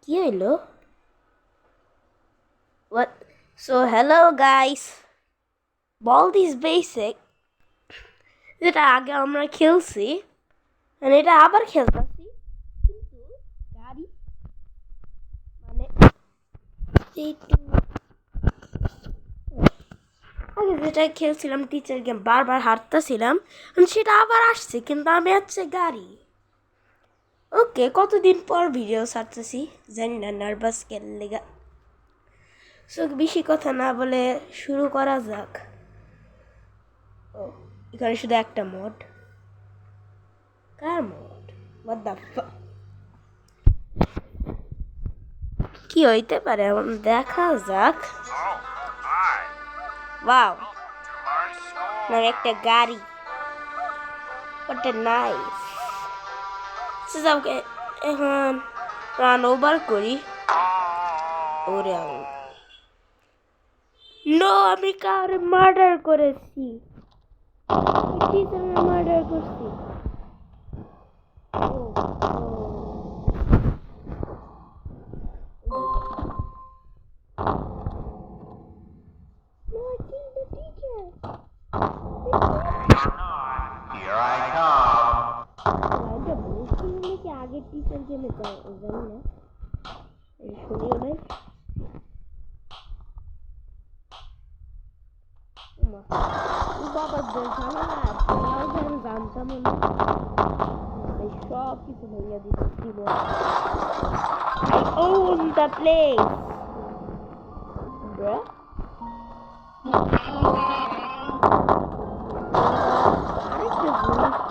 কি হইলো? What? So hello guys. Ball is basic. যেটা আগে আমরা খেলছি মানে এটা আবার খেলতেছি কিন্তু গাড়ি মানে একটু আগে যেটা খেলছিলাম টিচার গেম বারবার হারতেছিলাম সেটা আবার আসছে কিন্তু আমি হচ্ছে গাড়ি। ওকে কতদিন পর ভিডিও ছাড়তেছি জানি না নার্ভাস কেন লেগা। সো বেশি কথা না বলে শুরু করা যাক। ও এখানে শুধু একটা mode. Car mode? What the fuck? কি হইতে পারে এখন দেখা যাক। ওয়াও না একটা গাড়ি। What a nice. ওকে এখন রান ওভার করি। ওরে নো আমি কাউরে মার্ডার করেছি। টিচারের মার্ডার করছি। আগের টিচার গেমে জানি না শুনিও নাই। বাবা জানতাম সব কিছু ভাইয়া দিচ্ছি। I own the place.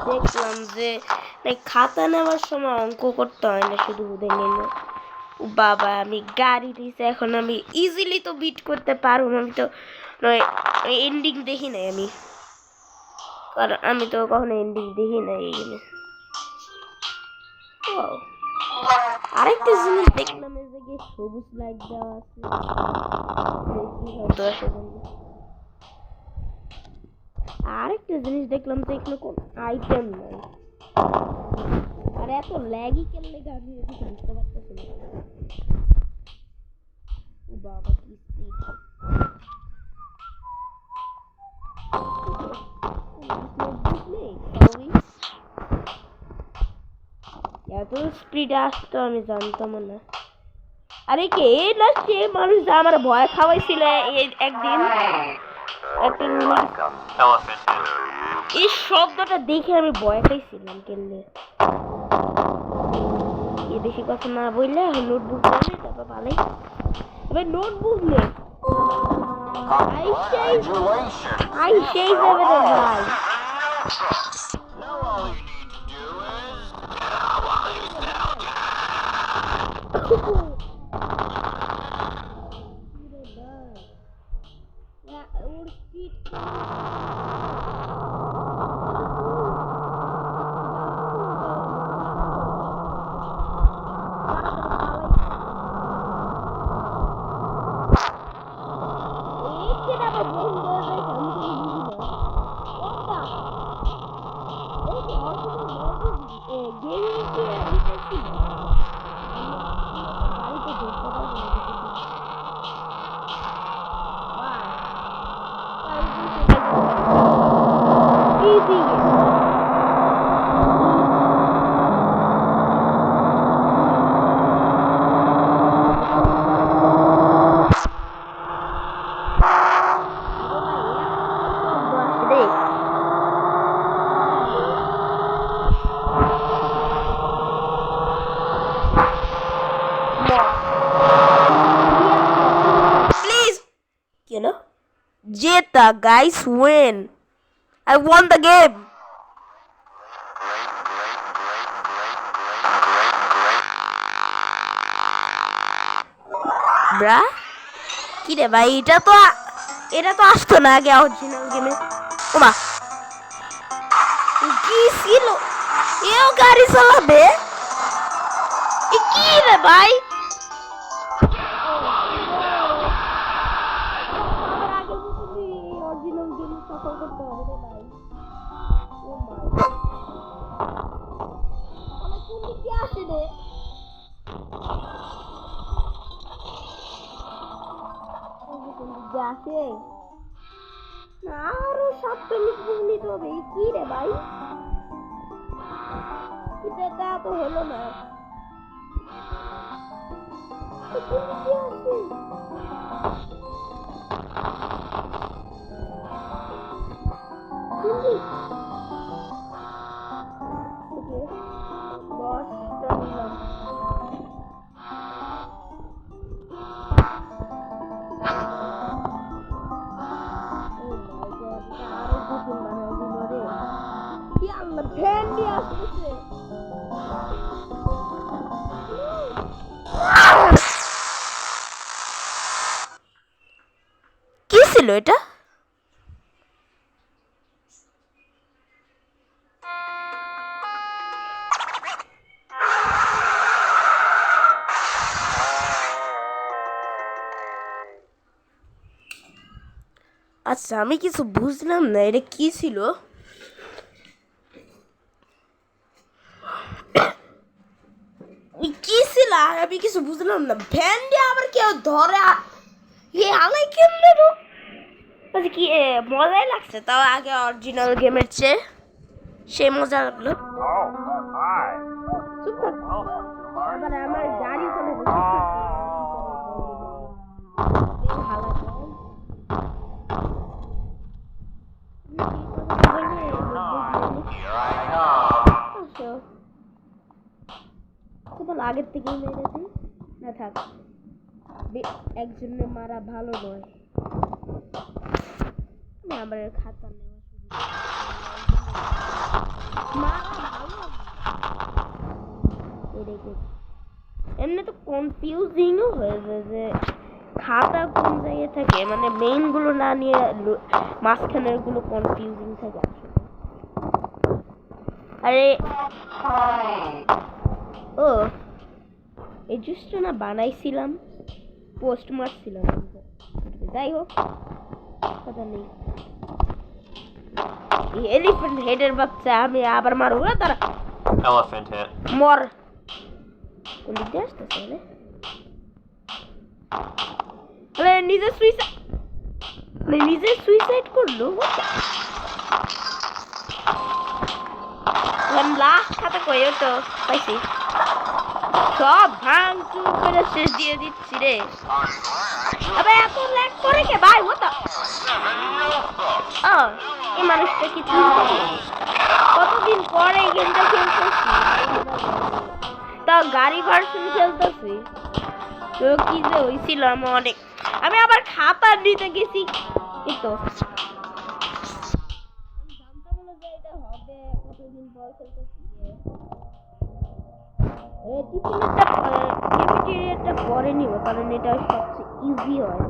দেখলাম যে খাতা নেওয়ার সময় অঙ্ক করতে হয় না শুধু উদে নিলে। বাবা আমি গাড়ি দিয়েছি এখন আমি ইজিলি তো বিট করতে পারবো। আমি তো এন্ডিং দেখি নাই আমি কারণ আমি তো কখনো এন্ডিং দেখি নাই এই গেমে। আরেকটা জিনিস দেখলাম এই জায়গায় সবুজ লাইট দেওয়া আছে। আরেকটা জিনিস দেখলাম তো এখানে কোন আইটেম নাই আর এত ল্যাগই কেমনে গাড়ি বুঝতে পারতেছি না। বাবা কি স্পিড! এত স্পিড আসতো আমি জানতাম না। আরে কে না সে মানুষ যা আমার ভয় খাওয়াইছিল একদিন এই শব্দটা দেখে আমি ভয় খাইছিলাম কেমনে। বেশি কথা না বললে নোটবুক বলে তারপর পালাই এবার নোটবুক নে আই সেই যাবে রে ভাই। ওর speed Jetta, guys, win. I won the game. ব্রা কি রে ভাই এটা তো আসতো না আগে অরিজিনাল গেমে। ওমা কি ছিল এও গাড়ি চালাবে কি রে ভাই আসতে হবে রে ভাই। ও মাই আমার কোন দিক দিয়ে আসে রে? কোন দিক দিয়ে আসে? আরো 7 মিনিট নিতে হবে। কি রে ভাই? এটা তো হলো না। কোন দিক দিয়ে আসে? কি ছিল এটা? আচ্ছা আমি কিছু বুঝলাম না এটা কি ছিল। কি ছিল আমি কিছু বুঝলাম না। ভ্যান দিয়ে আবার কেউ ধরে আলাই কেমনে তো কি মজাই লাগছে। তাও আগে অরিজিনাল গেমের চেয়ে সে মজা লাগলো। আবার আমার গাড়ি চলে আগের থেকেই মেরেছি না থাক একজনের মারা ভালো নয়। আমার খাতা এমনি তো কনফিউজিংও হয়ে যায় যে খাতা কোন জায়গায় থাকে, মানে মেইন গুলো না নিয়ে মাঝখানের গুলো কনফিউজিং থাকে আসলে। আরে ও এই জুসটা না বানাইছিলাম, পোস্ট মারছিলাম, যাই হোক কথা নেই। এলিফ্যান্ট হেডের বাচ্চা আমি আবার মারবো না তারা। Elephant head. মর কোন দিক দিয়ে আসতেছে নিজে সুইসাইড করলো। লাস্ট খাতা কইও তো পাইছি সব ভাঙচুর করে শেষ দিয়ে দিচ্ছি রে। আবে এত ল্যাগ করে কে ভাই? ওটা এই মানুষটা কিছু কতদিন পরে এই গেমটা খেলতেছি, তা গাড়ি ভার্সন খেলতেছি। তো কি যে হয়েছিল আমার অনেক, আমি আবার খাতা নিতে গেছি তো জানতাম না যে এটা হবে। কতদিন পর খেলতেছি ক্যাফেটেরিয়াটা পরে নিব কারণ এটা সবচেয়ে ইজি হয়।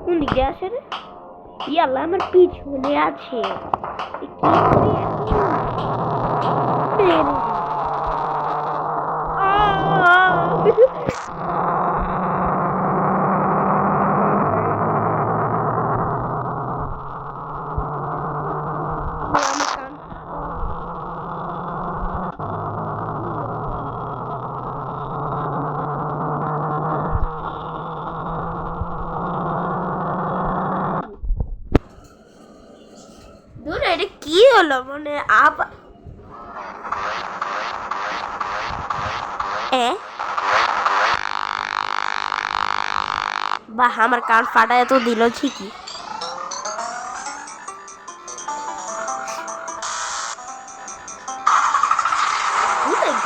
কোন দিকে আসে রে? ইয়াল্লা আমার পিছনে আছে। কি করি দূর এটা কি হলো মানে আবার বাহ আমার কান ফাটায় তো দিল ঠিকই।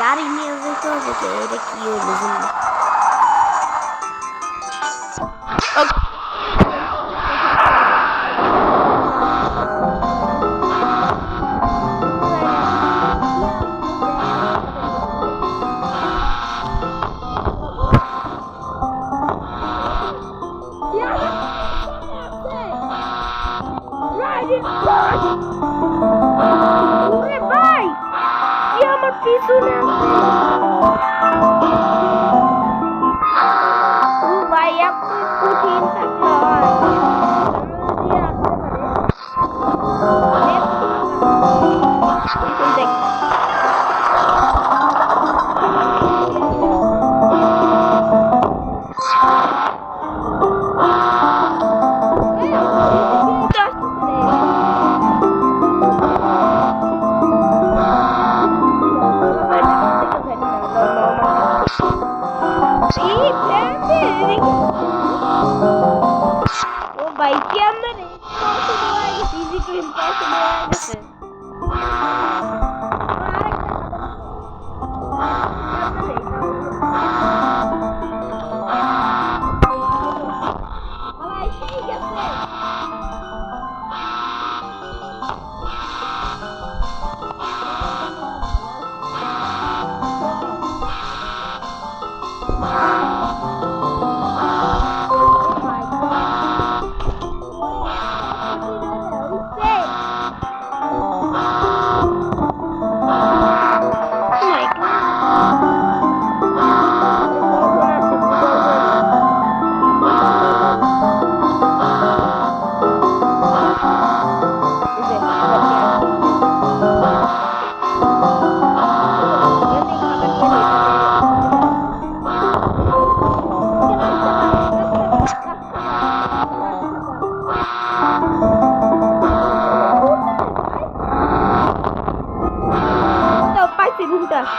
গাড়ি নিয়ে যেতে হবে তো এটা কি হলো বুঝলি? ভাই কি আমার পিছনে ভাই এত কঠিন থাকলে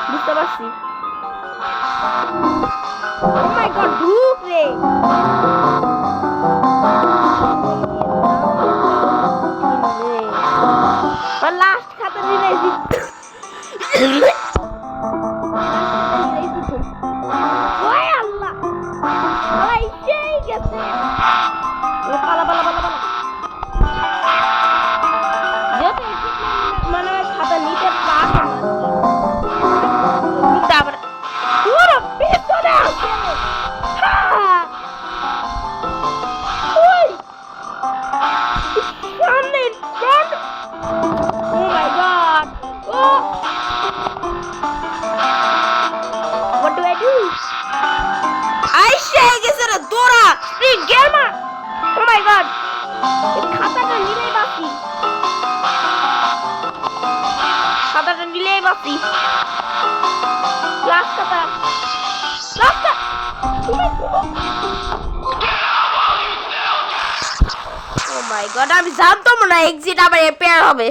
বুঝতে পারছি। Oh my god, ঢুক রে। লাস্ট খাতা দিলে ওই আল্লাহ ভাই সেই গেছে। পালা পালা পালা পালা। যেহেতু মানে খাতা নিতে পারবে না আবার পুরো পেছনে আছে। ওই সামনে ফ্রন্ট। Oh my God. ও what do I do? আইসে গেছে রে দৌড়া speed gamer. Oh my God খাতাটা নিলেই বাঁচি, খাতাটা নিলেই বাঁচি। লাস্ট খাতা লাস্ট। ও মাই গড আমি জানতাম না এক্সিট আবার পেয়ার হবে।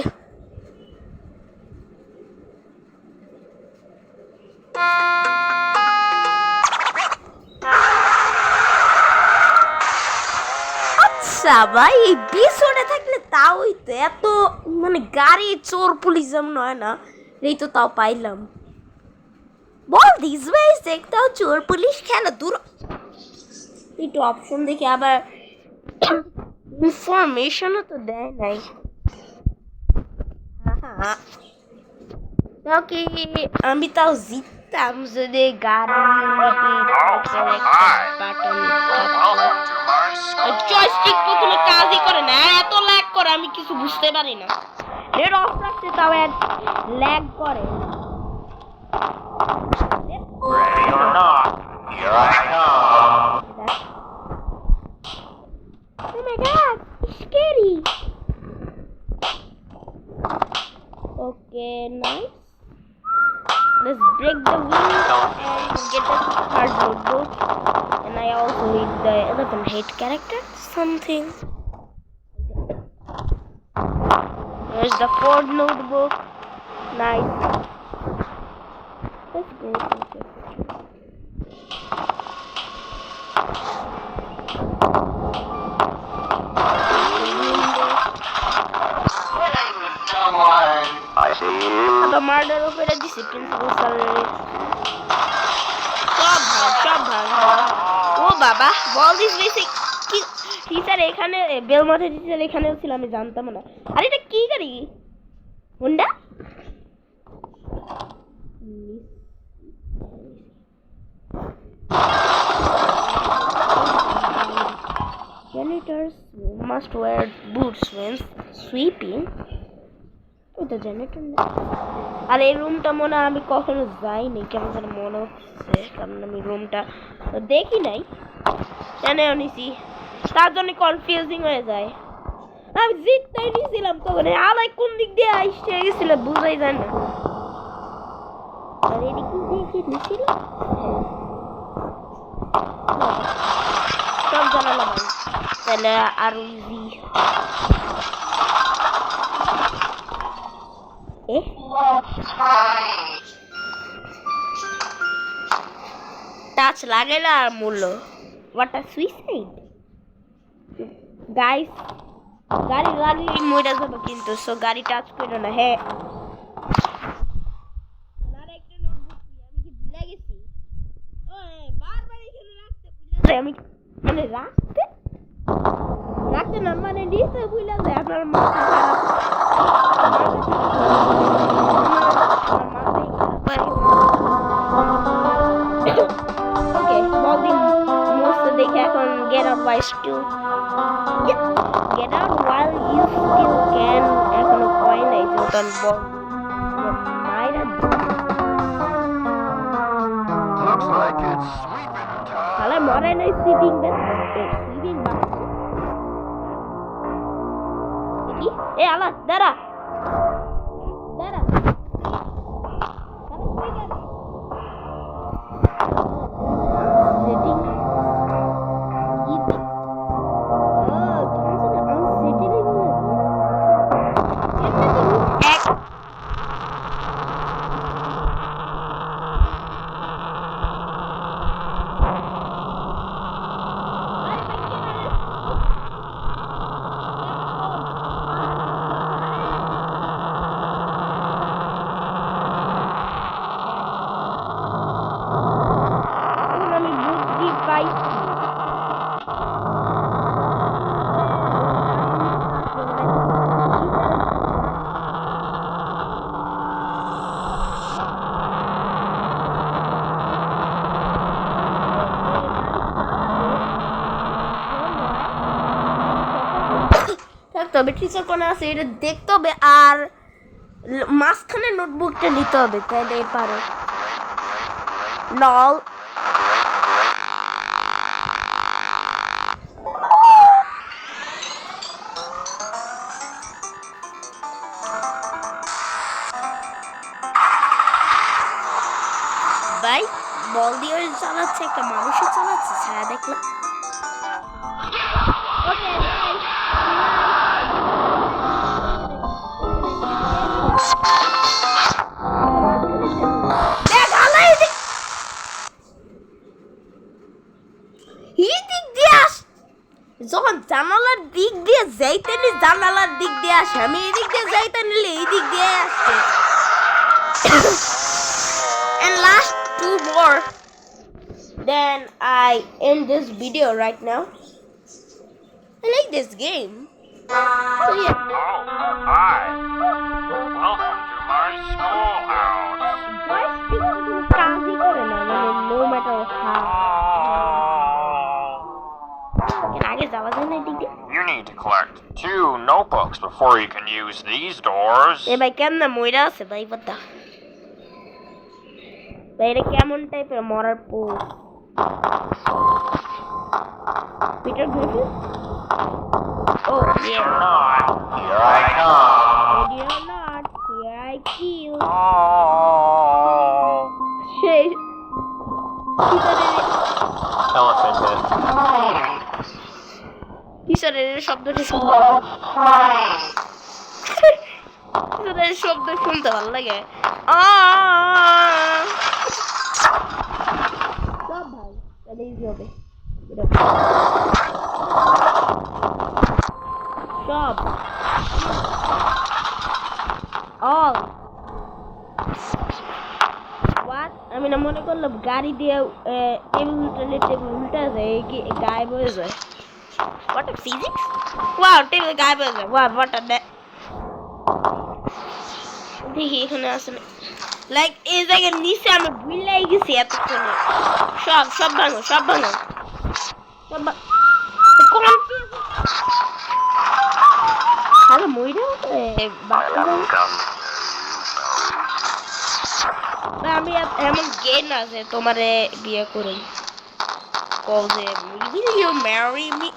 ভাই এই পিছনে থাকলে তাও তো এত মানে গাড়ি চোর পুলিশ যেমন হয় না এই তো তাও পাইলাম। বল দিস ওয়েজ দেখতেও চোর পুলিশ খেলা দূর একটু অপশন দেখি আবার ইনফরমেশনও তো দেয় নাই। ওকে আমি তাও জিততাম যদি গাড়ি জয়স্টিক প্রথমে কাজই করে না, এত ল্যাগ করে আমি কিছু বুঝতে পারি না। নেট অফ রাখছে তাও ল্যাগ করে। Ready or not, here I come. Oh my god, it's scary. Okay, nice. Let's break the wheel and get the hard notebook. And I also need the 11 hate character something. There's the Ford notebook. Nice. Let's go. I see you. The murder of a discipline salary. সব ভাগ। ও বাবা বল this basic কি teacher এখানে বেলমাঠে teacher এখানেও ছিল আমি জানতাম না। আরে এটা কি গাড়ি Honda? Janitors must wear boots when sweeping. ওটা জেনারেটর না। আর এই রুমটা মনে হয় আমি কখনো যাইনি, কেমন যেন মনে হচ্ছে, কারণ আমি রুমটা দেখি নাই। জানেও নিছি তার জন্য কনফিউজিং হয়ে যায়। আমি জিততেই নিয়েছিলাম তখন আলাই কোন দিক দিয়ে আসতে গেছিল বুঝাই যায় না। আর এদিক দিয়ে কি নিয়েছিল সব জানালাম আমি, তাহলে আরো ইজি। টাচ লাগে না আর মূল্য হোয়াট আ সুইসাইড গাইস। গাড়ি লাগলে মরে যাবে কিন্তু, সো গাড়ি টাচ করো না। হ্যাঁ আরেকটা নোটবুক আমি কি ভুলে গেছি। ও বারবার এখানে রাখতে ভুলে যাই আমি, মানে রাখতে না মানে নিতে ভুলে যাই। আপনার মাথা খারাপ। Okay, balding most দেখে এখন get out wise to get out while you still can এখনো কয় নাই যখন বল মাইরা। Looks like it's sweeping time. তাহলে মরে নাই সিটিং বেন সিটিং বা কি এ আলা দাঁড়া দাঁড়া হবে, টিচার কোণে আছে এটা দেখতে হবে, আর মাঝখানে নোটবুকটা নিতে হবে, তাহলে পারো। নল ভাই বল দিয়ে চালাচ্ছে, একটা মানুষই চালাচ্ছে, ছায়া দেখলাম। যখন জানালার দিক দিয়ে যাইতে নি, জানালার দিক দিয়ে আসে, আমি এদিক দিয়ে যাইতে নিলে এই দিক দিয়ে আসছে। And last two more, then I end this video right now. I like this game. So yeah. Oh, hi. Welcome to my schoolhouse. Guys, কিন্তু কাজই করে না, মানে no matter how. আগে যাওয়া যায় না এদিক দিয়ে? You need to collect 2 notebooks before you can use these doors. এ ভাই কেমন মইরা আছে ভাই বাদা ভাই, এটা কেমন টাইপের মরার pose? Peter Griffin? Oh Ready or not, here I come. ready or not, here I kill. Oh. সেই Elephant head. কিশোরের শব্দটি শুনতে কিশোরের শব্দ শুনতে ভালো লাগে। সব ভাই তাহলে ইজি হবে সব অল হোয়াট। আমি না মনে করলাম গাড়ি দিয়ে টেবিল উল্টা যায়, গায়েব হয়ে যায়। What a physics? Wow, table গায়েব হয়ে যায়। Wow, what a দেখি এখানে আছে না, লাইক এই জায়গার নিচে আমি ভুলেই গেছি এতক্ষণে। সব ভাঙো, সব ভাঙো, আরে মইরা আমি এমন গেম আছে তোমারে বিয়ে করে কল যে will you marry me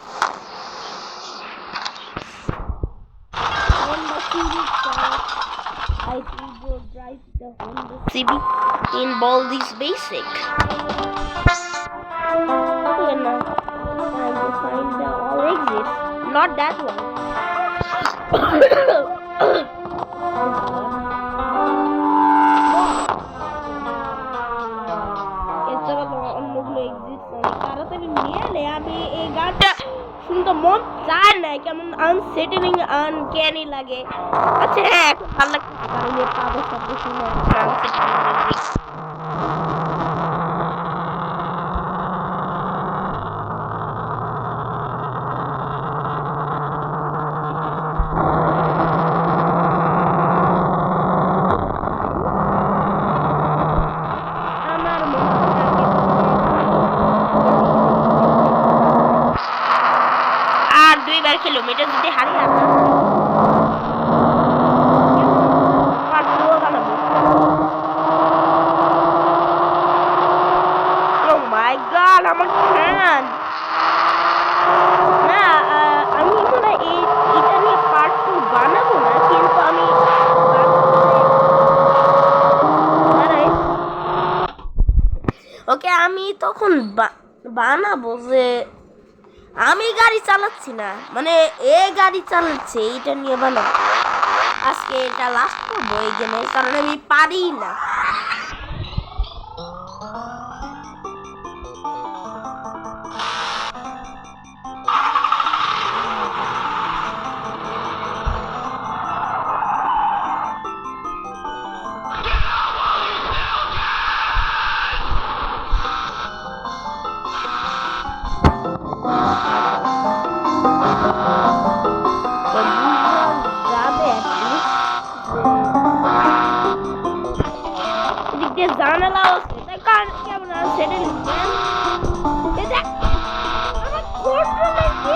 Honda Civic car. I will drive the Honda Civic in Baldi's Basic. Okay, now I will find the all exits. Not that one. অন্যগুলো এক্সিট তাড়াতাড়ি নিয়ে এলে আমি এই গানটা শুনতে মন চায় না, কেমন আনসেটেলিং আনক্যানি লাগে। আচ্ছা হ্যাঁ এখন ভালো লাগছে কারণ এই পাগল শব্দ শুনে কিলোমিটার যদি হারি মাই গড আমার ফ্যান না, আমি মনে এটা নিয়ে পার্ট 2 বানাবো না, কিন্তু আমি ওকে আমি তখন বানাবো যে আমি গাড়ি চালাচ্ছি না, মানে এ গাড়ি চালাচ্ছে, এইটা নিয়ে বানাবো। আজকে এটা লাস্ট করবো এই গেমে, কারণ আমি পারি না। জানালা আছে তাই কার কেমন আছে সেটা লিখবেন। এটা আমার কন্ট্রোল আছে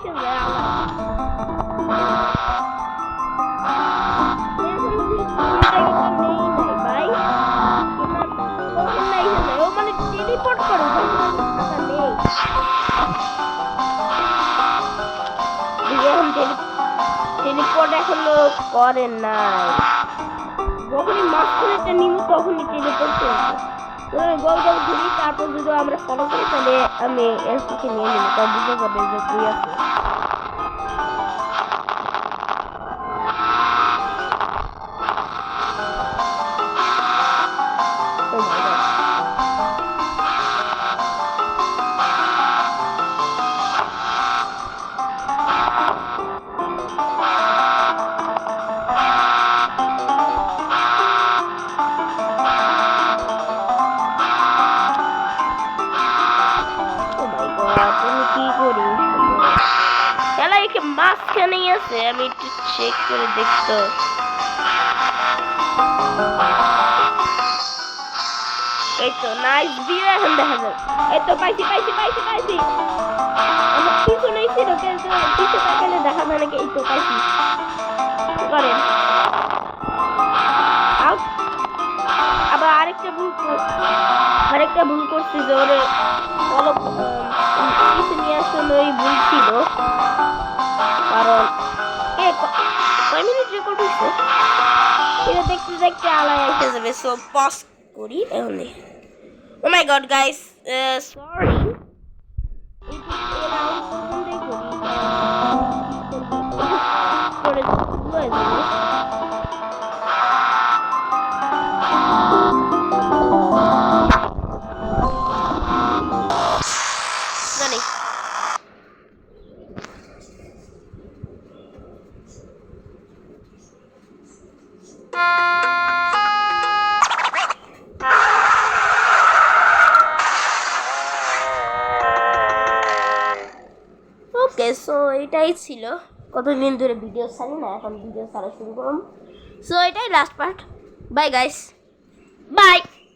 এসে যায় আমার ভাই ও মানে টেলিপোর্ট করে এখন টেলিপোর্ট এখনো করেন নাই যখনই মাঝখানে একটা নিব তখনই টেলিপোর্ট করবে গোল গোল ঘুরি তারপর যদি আমরা ফলো করি তাহলে আমি এর থেকে নিয়ে নিব তা বুঝতে পারবে যে তুই আছে মাঝখানেই আছে আমি একটু চেক করে দেখতো এই তো নাইস ভিউ এখন দেখা যায় এই তো পাইছি আমার পিছনে ছিল কিন্তু পিছে তাকালে দেখা যায় নাকি এই তো পাইছি করেন আবার আরেকটা ভুল করছি যে ওরে অলপ পিছে নিয়ে আসলে ওই ভুল ছিল কারণ কয় মিনিট রেকর্ড হয়েছে এটা দেখতে আলাই এসে যাবে সো পজ করি এমনি ও মাই গড গাইস সরি জানি ওকে সো এটাই ছিল কতদিন ধরে ভিডিও ছাড়ি না এখন ভিডিও ছাড়া শুরু করলাম সো এটাই last part bye guys bye